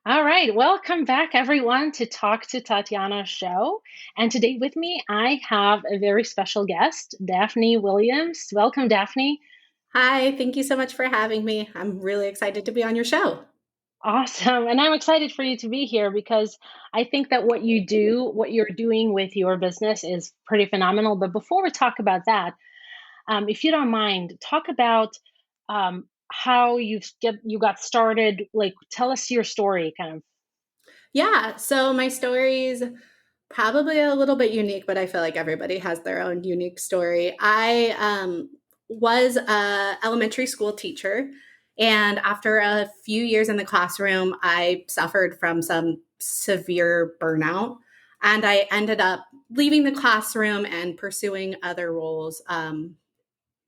All right, welcome back everyone to Talk to Tatiana show. And today with me, I have a very special guest, Daphne Williams. Welcome, Daphne. Hi, thank you so much for having me. I'm really excited to be on your show. Awesome. And I'm excited for you to be here because I think that what you do, what you're doing with your business is pretty phenomenal. But before we talk about that, if you don't mind, talk about how you got started. Like, tell us your story, kind of. Yeah, so my story's probably a little bit unique, but I feel like everybody has their own unique story. I was a elementary school teacher, and after a few years in the classroom, I suffered from some severe burnout, and I ended up leaving the classroom and pursuing other roles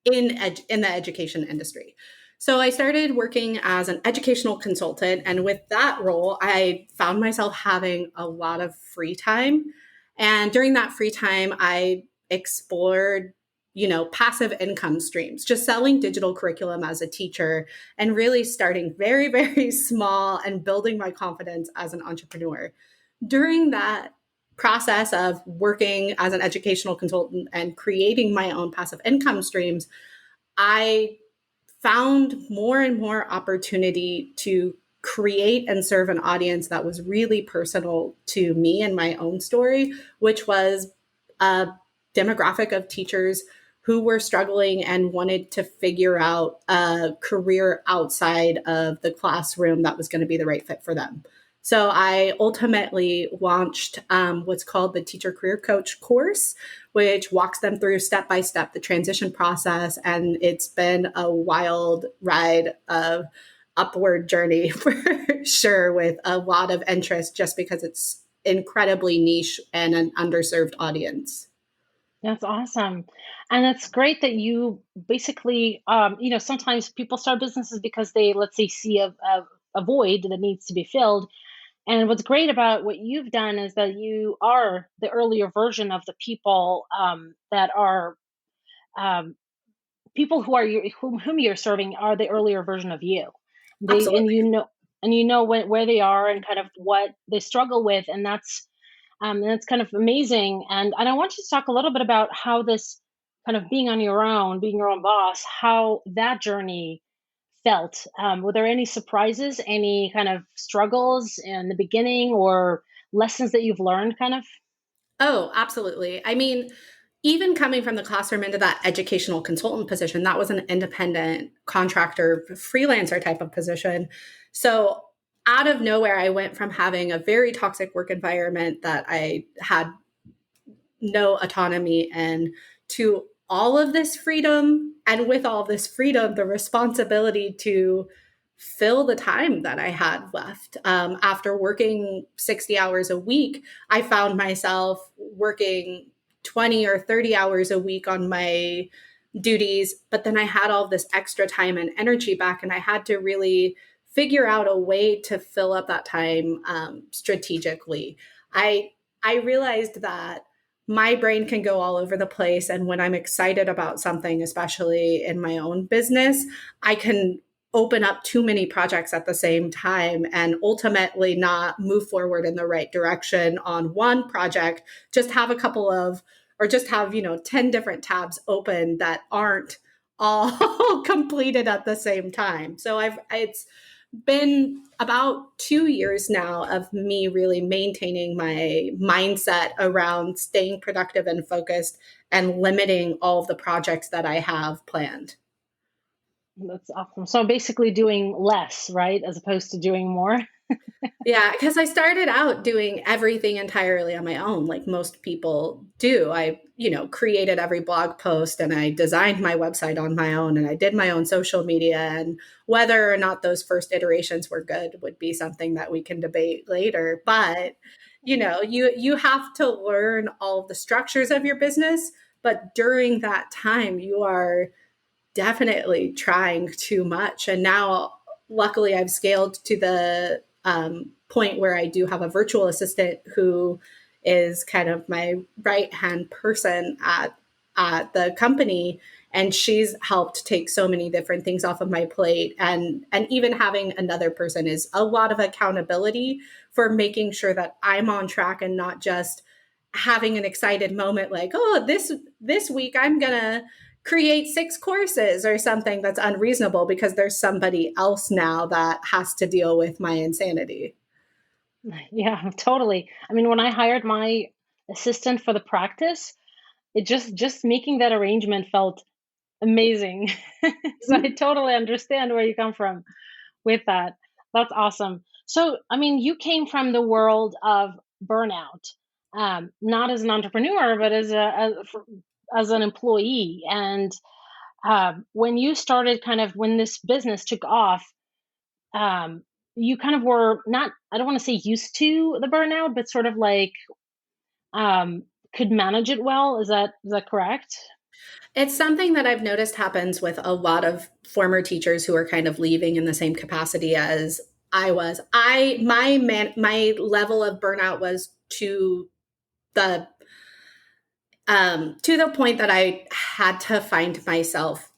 in the education industry. So I started working as an educational consultant, and with that role, I found myself having a lot of free time. And during that free time, I explored, passive income streams, just selling digital curriculum as a teacher and really starting very, very small and building my confidence as an entrepreneur. During that process of working as an educational consultant and creating my own passive income streams, I found more and more opportunity to create and serve an audience that was really personal to me and my own story, which was a demographic of teachers who were struggling and wanted to figure out a career outside of the classroom that was going to be the right fit for them. So I ultimately launched what's called the Teacher Career Coach course, which walks them through step by step the transition process. And it's been a wild ride of upward journey for sure, with a lot of interest just because it's incredibly niche and an underserved audience. That's awesome. And it's great that you basically, sometimes people start businesses because they, let's say, see a void that needs to be filled. And what's great about what you've done is that you are the earlier version of the people that are um, people who are whom you're serving are the earlier version of you. They and Absolutely. you know where they are and kind of what they struggle with, and that's kind of amazing. And I want you to talk a little bit about how this kind of being on your own, being your own boss, how that journey felt. Were there any surprises, any kind of struggles in the beginning, or lessons that you've learned, kind of? Oh, absolutely. I mean, even coming from the classroom into that educational consultant position, that was an independent contractor, freelancer type of position. So, out of nowhere, I went from having a very toxic work environment that I had no autonomy in to all of this freedom. And with all of this freedom, the responsibility to fill the time that I had left. After working 60 hours a week, I found myself working 20 or 30 hours a week on my duties, but then I had all this extra time and energy back, and I had to really figure out a way to fill up that time strategically. I I realized that my brain can go all over the place, and when I'm excited about something, especially in my own business, I can open up too many projects at the same time and ultimately not move forward in the right direction on one project. Just have a couple of or just have 10 different tabs open that aren't all completed at the same time. So I've it's been about 2 years now of me really maintaining my mindset around staying productive and focused and limiting all of the projects that I have planned. That's awesome. So basically, doing less, right, as opposed to doing more. Yeah, because I started out doing everything entirely on my own, like most people do. I created every blog post and I designed my website on my own and I did my own social media. And whether or not those first iterations were good would be something that we can debate later. But you have to learn all of the structures of your business. But during that time, you are definitely trying too much. And now, luckily, I've scaled to the point where I do have a virtual assistant who is kind of my right hand person at the company. and she's helped take so many different things off of my plate. And even having another person is a lot of accountability for making sure that I'm on track and not just having an excited moment like, oh, this week I'm gonna create 6 courses or something that's unreasonable because there's somebody else now that has to deal with my insanity. Yeah, totally. I mean, when I hired my assistant for the practice, it just making that arrangement felt amazing. So I totally understand where you come from with that. That's awesome. So, I mean, you came from the world of burnout, not as an entrepreneur, but as an employee. And when you started, kind of when this business took off, um, you kind of were not, I don't want to say used to the burnout, but sort of like um, could manage it well. Is that correct? It's something that I've noticed happens with a lot of former teachers who are kind of leaving in the same capacity as I was. My level of burnout was the to the point that I had to find myself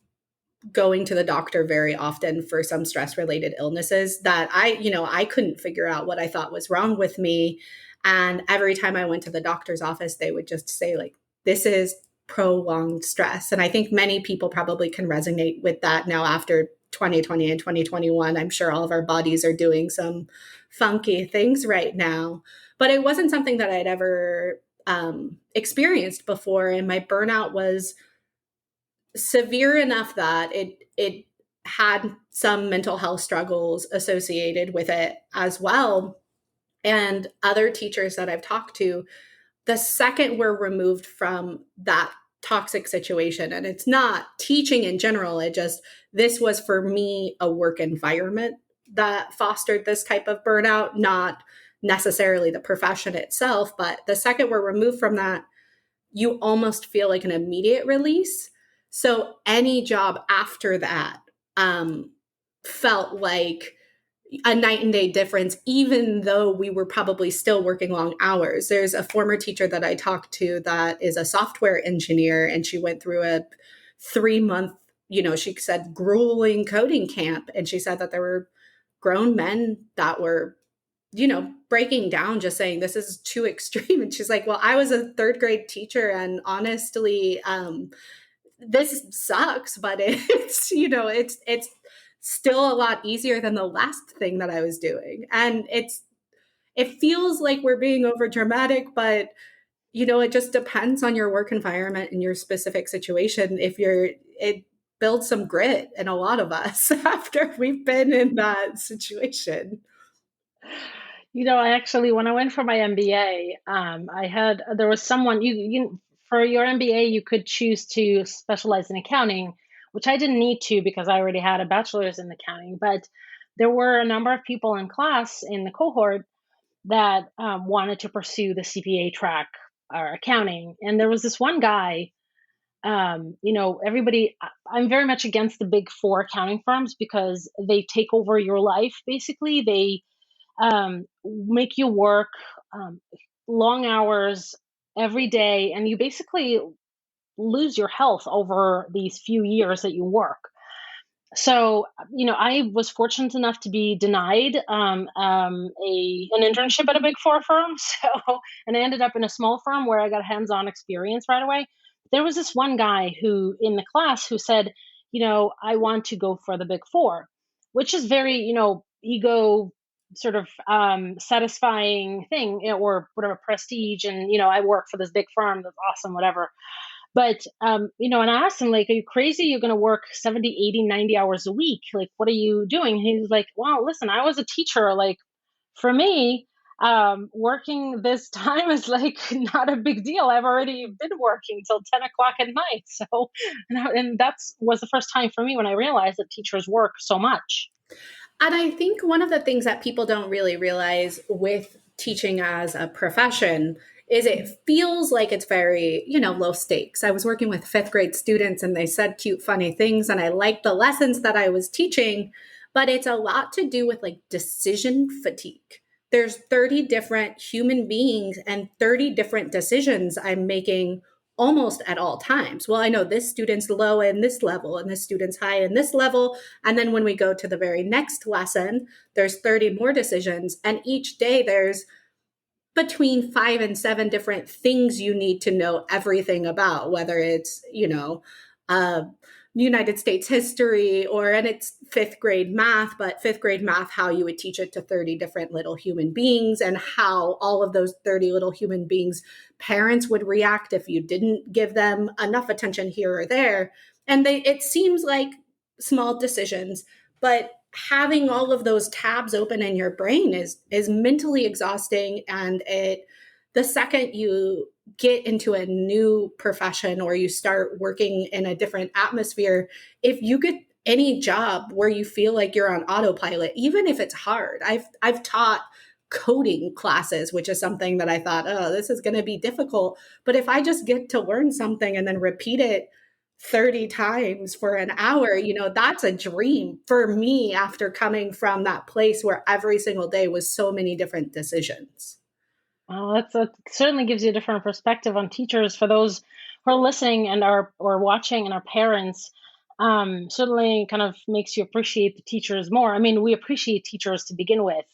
going to the doctor very often for some stress related illnesses that I couldn't figure out what I thought was wrong with me. And every time I went to the doctor's office, they would just say, like, this is prolonged stress. And I think many people probably can resonate with that now after 2020 and 2021. I'm sure all of our bodies are doing some funky things right now. But it wasn't something that I'd ever experienced before. And my burnout was severe enough that it had some mental health struggles associated with it as well. And other teachers that I've talked to, the second we're removed from that toxic situation, and it's not teaching in general, it just, this was for me a work environment that fostered this type of burnout, not necessarily the profession itself. But the second we're removed from that, you almost feel like an immediate release. So any job after that um, felt like a night and day difference, even though we were probably still working long hours. There's a former teacher that I talked to that is a software engineer, and she went through a 3 month, she said, grueling coding camp. And she said that there were grown men that were breaking down, just saying this is too extreme. And she's like, well, I was a third grade teacher, and honestly, this sucks, but it's still a lot easier than the last thing that I was doing. And it feels like we're being over dramatic, but it just depends on your work environment and your specific situation. It builds some grit in a lot of us after we've been in that situation. I actually, when I went for my MBA, there was someone, for your MBA, you could choose to specialize in accounting, which I didn't need to because I already had a bachelor's in accounting. But there were a number of people in class in the cohort that wanted to pursue the CPA track or accounting. And there was this one guy, everybody, I'm very much against the big four accounting firms because they take over your life. Basically, they make you work um, long hours every day, and you basically lose your health over these few years that you work. So, I was fortunate enough to be denied an internship at a big four firm. So, and I ended up in a small firm where I got hands-on experience right away. There was this one guy who in the class who said, I want to go for the big four, which is very, ego sort of satisfying thing, or whatever prestige. And, I work for this big firm. That's awesome, whatever. But, and I asked him, like, are you crazy? You're going to work 70, 80, 90 hours a week. Like, what are you doing? He was like, wow, listen, I was a teacher. Like, for me, working this time is like not a big deal. I've already been working till 10 o'clock at night. So, and that's was the first time for me when I realized that teachers work so much. And I think one of the things that people don't really realize with teaching as a profession is it feels like it's very, low stakes. I was working with fifth grade students and they said cute, funny things, and I liked the lessons that I was teaching, but it's a lot to do with like decision fatigue. There's 30 different human beings and 30 different decisions I'm making almost at all times. Well, I know this student's low in this level and this student's high in this level. And then when we go to the very next lesson, there's 30 more decisions. And each day there's between 5 and 7 different things you need to know everything about, whether it's, uh, United States history, or, and it's fifth grade math, but fifth grade math, how you would teach it to 30 different little human beings, and how all of those 30 little human beings' parents would react if you didn't give them enough attention here or there. And it seems like small decisions, but having all of those tabs open in your brain is mentally exhausting. And the second you get into a new profession or you start working in a different atmosphere, if you get any job where you feel like you're on autopilot, even if it's hard, I've taught coding classes, which is something that I thought, oh, this is going to be difficult. But if I just get to learn something and then repeat it 30 times for an hour, that's a dream for me after coming from that place where every single day was so many different decisions. Oh, that certainly gives you a different perspective on teachers. For those who are listening and are or watching and are parents, certainly kind of makes you appreciate the teachers more. I mean, we appreciate teachers to begin with,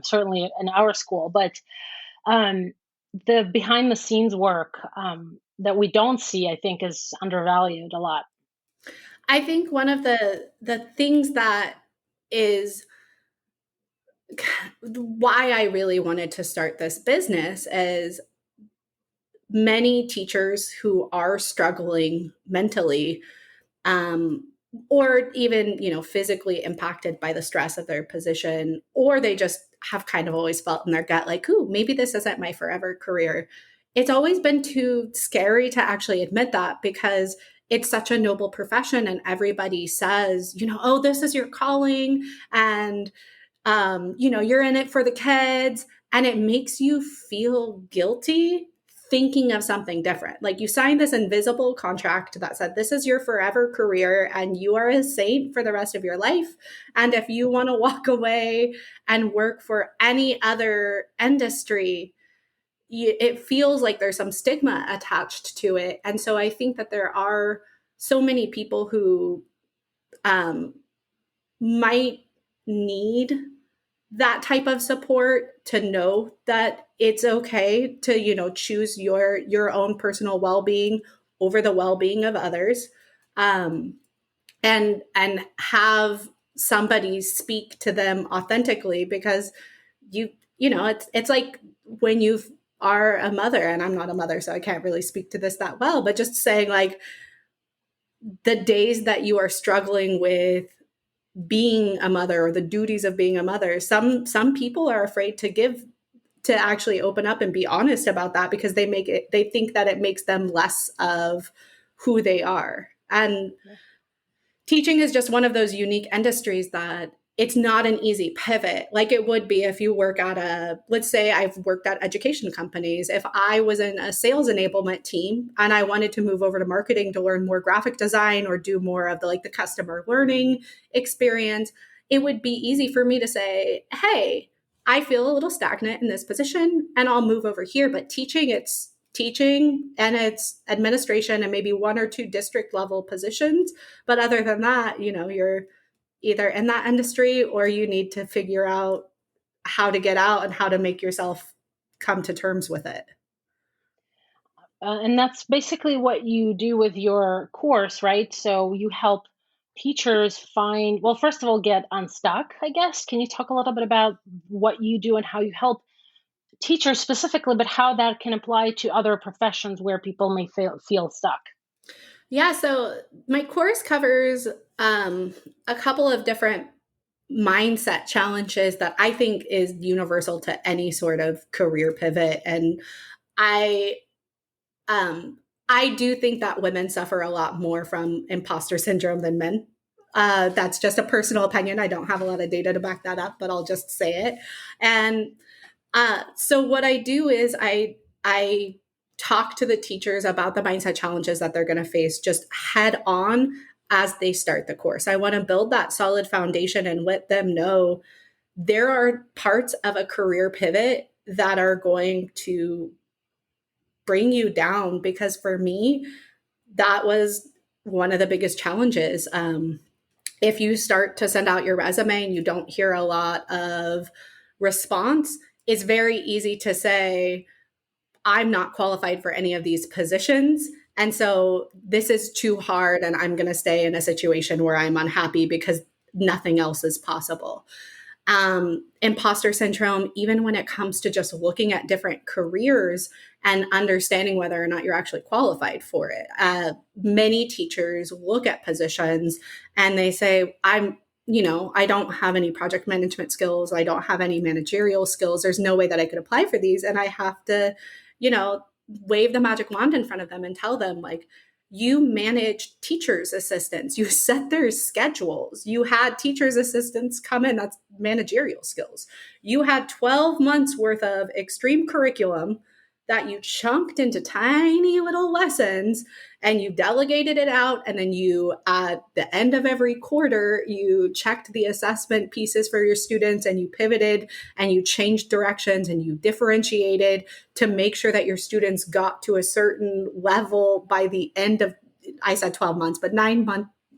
certainly in our school, but um, the behind the scenes work that we don't see, I think, is undervalued a lot. I think one of the things that is why I really wanted to start this business is many teachers who are struggling mentally, um, or even physically impacted by the stress of their position, or they just have kind of always felt in their gut like, ooh, maybe this isn't my forever career. It's always been too scary to actually admit that, because it's such a noble profession and everybody says, oh, this is your calling, and you're in it for the kids, and it makes you feel guilty thinking of something different. Like, you signed this invisible contract that said this is your forever career and you are a saint for the rest of your life. And if you want to walk away and work for any other industry, it feels like there's some stigma attached to it. And so I think that there are so many people who might need that type of support to know that it's okay to choose your own personal well-being over the well-being of others, and have somebody speak to them authentically, because it's like when you are a mother, and I'm not a mother so I can't really speak to this that well, but just saying, like, the days that you are struggling with being a mother or the duties of being a mother, some people are afraid to actually open up and be honest about that, because they think that it makes them less of who they are. And teaching is just one of those unique industries that it's not an easy pivot like it would be if you work at let's say I've worked at education companies. If I was in a sales enablement team and I wanted to move over to marketing to learn more graphic design or do more of the customer learning experience, it would be easy for me to say, hey, I feel a little stagnant in this position and I'll move over here. But it's teaching and it's administration and maybe 1 or 2 district level positions. But other than that, you're either in that industry or you need to figure out how to get out and how to make yourself come to terms with it. And that's basically what you do with your course, right? So you help teachers find, well, first of all, get unstuck, I guess. Can you talk a little bit about what you do and how you help teachers specifically, but how that can apply to other professions where people may feel stuck? Yeah, so my course covers a couple of different mindset challenges that I think is universal to any sort of career pivot. And I I do think that women suffer a lot more from imposter syndrome than men. That's just a personal opinion. I don't have a lot of data to back that up, but I'll just say it. And so what I do is I talk to the teachers about the mindset challenges that they're going to face just head on as they start the course. I want to build that solid foundation and let them know there are parts of a career pivot that are going to bring you down, because for me, that was one of the biggest challenges. If you start to send out your resume and you don't hear a lot of response, it's very easy to say, I'm not qualified for any of these positions. And so this is too hard, and I'm going to stay in a situation where I'm unhappy because nothing else is possible. Imposter syndrome, even when it comes to just looking at different careers and understanding whether or not you're actually qualified for it. Many teachers look at positions and they say, I don't have any project management skills. I don't have any managerial skills. There's no way that I could apply for these. And I have to, wave the magic wand in front of them and tell them, like, you manage teachers' assistants, you set their schedules, you had teachers' assistants come in, that's managerial skills. You had 12 months worth of extreme curriculum that you chunked into tiny little lessons, and you delegated it out. And then you, at the end of every quarter, you checked the assessment pieces for your students, and you pivoted and you changed directions and you differentiated to make sure that your students got to a certain level by the end of, I said 12 months, but 9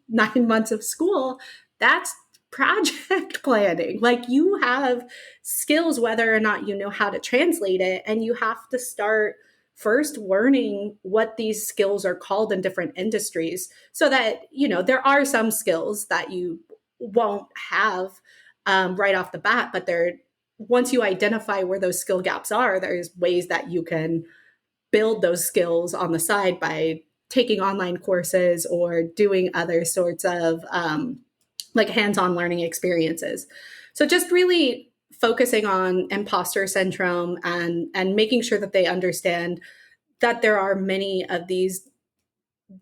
months of school. That's project planning. Like, you have skills whether or not you know how to translate it, and you have to start first learning what these skills are called in different industries, so that there are some skills that you won't have right off the bat, but once you identify where those skill gaps are, there's ways that you can build those skills on the side by taking online courses or doing other sorts of like hands-on learning experiences. So just really focusing on imposter syndrome and making sure that they understand that there are many of these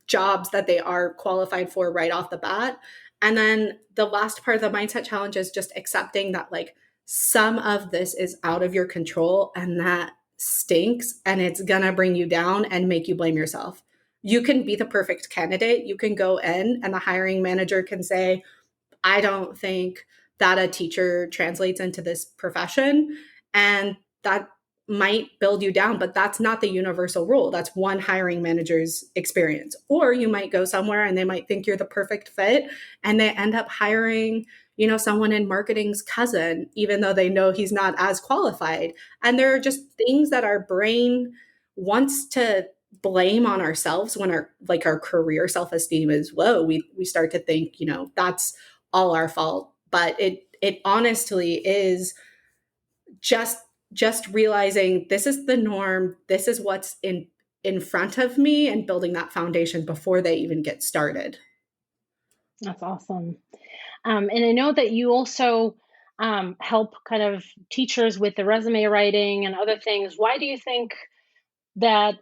jobs that they are qualified for right off the bat. And then the last part of the mindset challenge is just accepting that, like, some of this is out of your control, and that stinks, and it's gonna bring you down and make you blame yourself. You can be the perfect candidate. You can go in and the hiring manager can say, I don't think that a teacher translates into this profession. And that might build you down, but that's not the universal rule. That's one hiring manager's experience. Or you might go somewhere and they might think you're the perfect fit, and they end up hiring, someone in marketing's cousin, even though they know he's not as qualified. And there are just things that our brain wants to blame on ourselves when our career self-esteem is low. We start to think, that's all our fault. But it honestly is just realizing this is the norm, this is what's in front of me, and building that foundation before they even get started. That's awesome. And I know that you also help kind of teachers with the resume writing and other things. Why do you think that,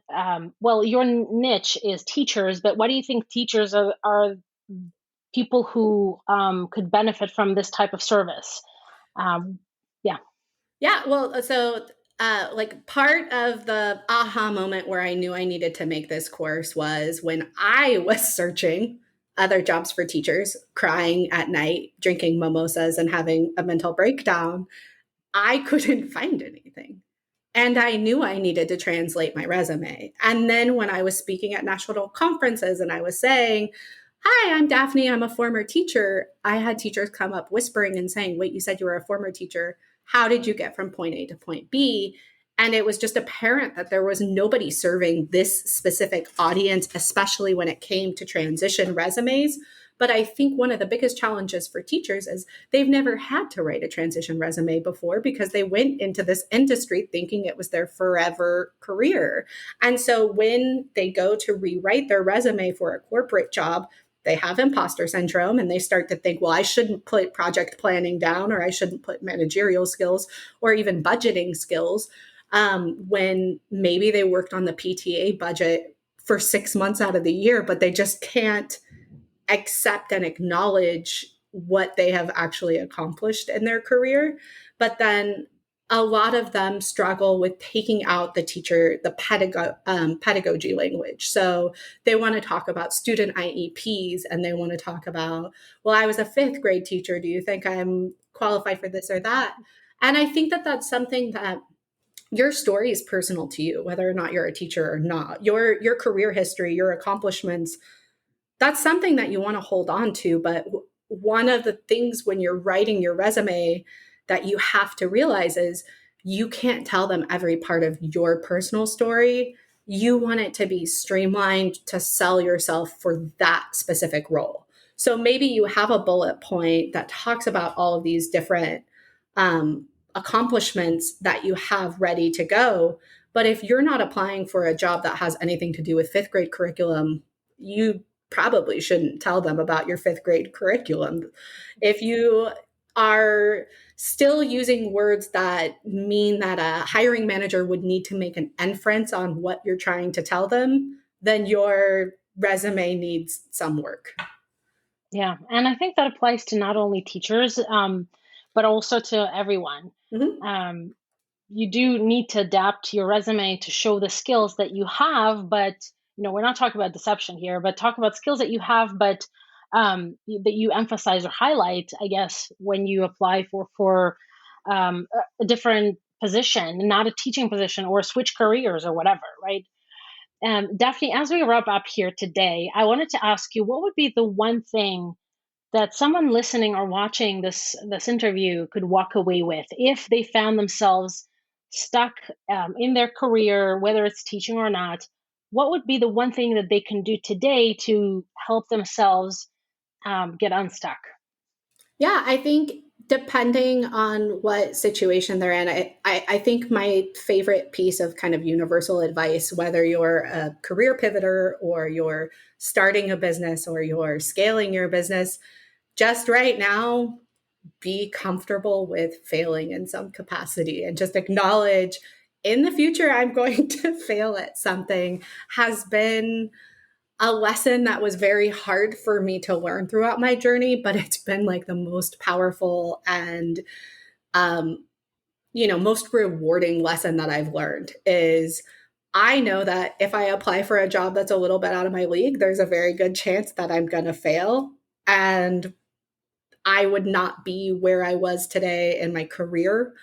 well, your niche is teachers, but why do you think teachers are people who could benefit from this type of service? Yeah. Yeah, well, so like, part of the aha moment where I knew I needed to make this course was when I was searching other jobs for teachers, crying at night, drinking mimosas, and having a mental breakdown. I couldn't find anything. And I knew I needed to translate my resume. And then when I was speaking at national conferences and I was saying, hi, I'm Daphne, I'm a former teacher, I had teachers come up whispering and saying, wait, you said you were a former teacher. How did you get from point A to point B? And it was just apparent that there was nobody serving this specific audience, especially when it came to transition resumes. But I think one of the biggest challenges for teachers is they've never had to write a transition resume before, because they went into this industry thinking it was their forever career. And so when they go to rewrite their resume for a corporate job, they have imposter syndrome, and they start to think, well, I shouldn't put project planning down, or I shouldn't put managerial skills or even budgeting skills, when maybe they worked on the PTA budget for 6 months out of the year, but they just can't accept and acknowledge what they have actually accomplished in their career. But then a lot of them struggle with taking out the pedagogy language. So they want to talk about student IEPs, and they want to talk about, well, I was a fifth grade teacher. Do you think I'm qualified for this or that? And I think that that's something that your story is personal to you, whether or not you're a teacher or not. Your career history, your accomplishments, that's something that you want to hold on to. But one of the things when you're writing your resume that you have to realize is you can't tell them every part of your personal story. You want it to be streamlined to sell yourself for that specific role. So maybe you have a bullet point that talks about all of these different accomplishments that you have ready to go. But if you're not applying for a job that has anything to do with fifth grade curriculum, you probably shouldn't tell them about your fifth grade curriculum. If you are still using words that mean that a hiring manager would need to make an inference on what you're trying to tell them, then your resume needs some work. Yeah, and I think that applies to not only teachers, but also to everyone. Mm-hmm. You do need to adapt your resume to show the skills that you have, but we're not talking about deception here, but talk about skills that you have, but that you emphasize or highlight, I guess, when you apply for a different position, not a teaching position, or switch careers or whatever, right? Daphne, as we wrap up here today, I wanted to ask you, what would be the one thing that someone listening or watching this interview could walk away with if they found themselves stuck in their career, whether it's teaching or not? What would be the one thing that they can do today to help themselves get unstuck? Yeah, I think depending on what situation they're in, I think my favorite piece of kind of universal advice, whether you're a career pivoter or you're starting a business or you're scaling your business, just right now, be comfortable with failing in some capacity and just acknowledge in the future I'm going to fail at something has been a lesson that was very hard for me to learn throughout my journey, but it's been like the most powerful and most rewarding lesson that I've learned is I know that if I apply for a job that's a little bit out of my league, there's a very good chance that I'm going to fail. And I would not be where I was today in my career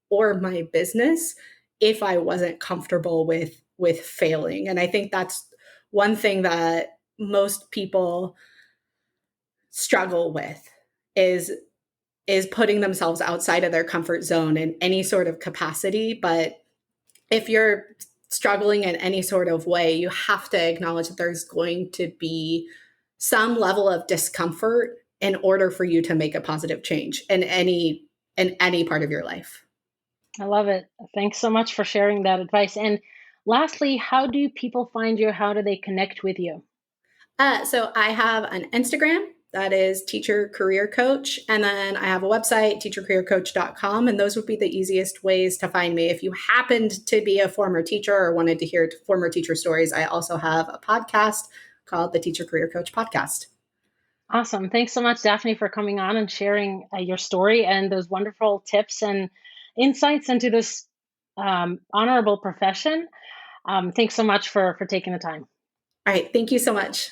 or my business if I wasn't comfortable with failing. And I think that's one thing that most people struggle with is putting themselves outside of their comfort zone in any sort of capacity. But if you're struggling in any sort of way, you have to acknowledge that there's going to be some level of discomfort in order for you to make a positive change in any part of your life. I love it. Thanks so much for sharing that advice. And lastly, how do people find you? How do they connect with you? So I have an Instagram that is Teacher Career Coach. And then I have a website, teachercareercoach.com. And those would be the easiest ways to find me. If you happened to be a former teacher or wanted to hear former teacher stories, I also have a podcast called the Teacher Career Coach Podcast. Awesome. Thanks so much, Daphne, for coming on and sharing your story and those wonderful tips and insights into this honorable profession. Thanks so much for taking the time. All right. Thank you so much.